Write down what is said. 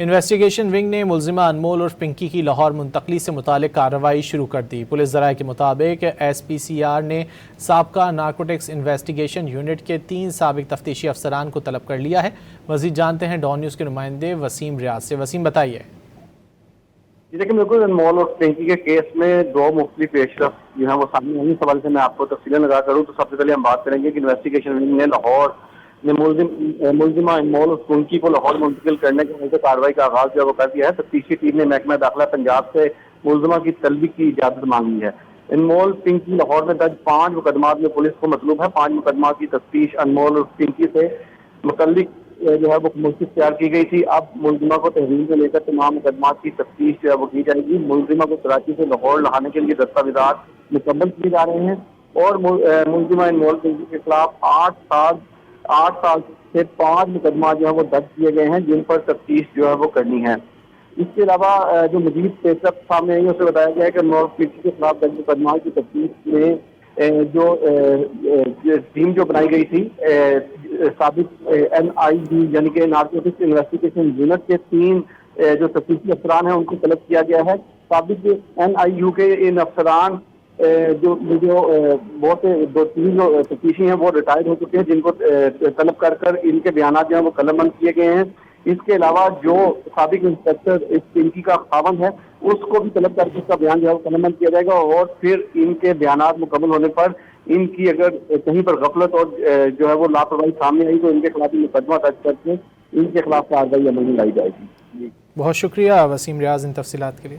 Investigation wing نے ملزمہ انمول اور پنکی کی لاہور منتقلی سے متعلق کارروائی شروع کر دی۔ پولیس ذرائع کے مطابق ایس پی سی آر نے سابقہ نارکوٹکس انویسٹیگیشن یونٹ کے 3 سابق تفتیشی افسران کو طلب کر لیا ہے۔ مزید جانتے ہیں ڈان نیوز کے نمائندے وسیم ریاض سے۔ وسیم بتائیے۔ دیکھیں بالکل انمول اور پنکی کے کیس میں 2 مختلف پیش رفت جو ہیں وہ سامنے آئی۔ اس حوالے سے میں آپ کو تفصیلیں لگا کروں تو سب سے پہلے ہم بات کریں گے کہ انویسٹیگیشن ونگ نے لاہور نے ملزمہ انمول اور پنکی کو لاہور منتقل کرنے کے وجہ کارروائی کا آغاز جو ہے وہ کر دیا ہے۔ تفتیشی ٹیم نے محکمہ داخلہ پنجاب سے ملزمہ کی طلبی کی اجازت مانگی ہے۔ انمول پنکی لاہور میں درج 5 مقدمات میں پولیس کو مطلوب ہے۔ 5 مقدمات کی تفتیش انمول اور پنکی سے متعلق جو ہے وہ ملتوی تیار کی گئی تھی۔ اب ملزمہ کو تحویل میں لے کر تمام مقدمات کی تفتیش جو ہے وہ کی جائے گی۔ ملزمہ کو کراچی سے لاہور لانے کے لیے دستاویزات مکمل کیے جا رہے ہیں اور ملزمہ انمول پنکی کے خلاف 8 سال سے 5 مقدمات جو ہے وہ درج کیے گئے ہیں جن پر تفتیش جو ہے وہ کرنی ہے۔ اس کے علاوہ جو مزید پیش رفت سامنے آئی اسے بتایا گیا ہے کہ انمول پنکی کے خلاف درج مقدمات کی تفتیش میں جو ٹیم جو بنائی گئی تھی سابق NIU یعنی کہ نارکوٹکس انویسٹیگیشن یونٹ کے 3 جو تفتیشی افسران ہیں ان کو طلب کیا گیا ہے۔ سابق NIU کے ان افسران جو بہت 2-3 جو تفتیشی ہیں وہ ریٹائرڈ ہو چکے ہیں جن کو طلب کر ان کے بیانات جو ہیں وہ قلم بند کیے گئے ہیں۔ اس کے علاوہ جو سابق انسپیکٹر اس پنکی کا خاوند ہے اس کو بھی طلب کر کے اس کا بیان جو ہے وہ قلم بند کیا جائے گا اور پھر ان کے بیانات مکمل ہونے پر ان کی اگر کہیں پر غفلت اور جو ہے وہ لاپرواہی سامنے آئی تو ان کے خلاف مقدمہ درج کر کے ان کے خلاف کارروائی عمل میں لائی جائے گی۔ بہت شکریہ وسیم ریاض ان تفصیلات کے لیے۔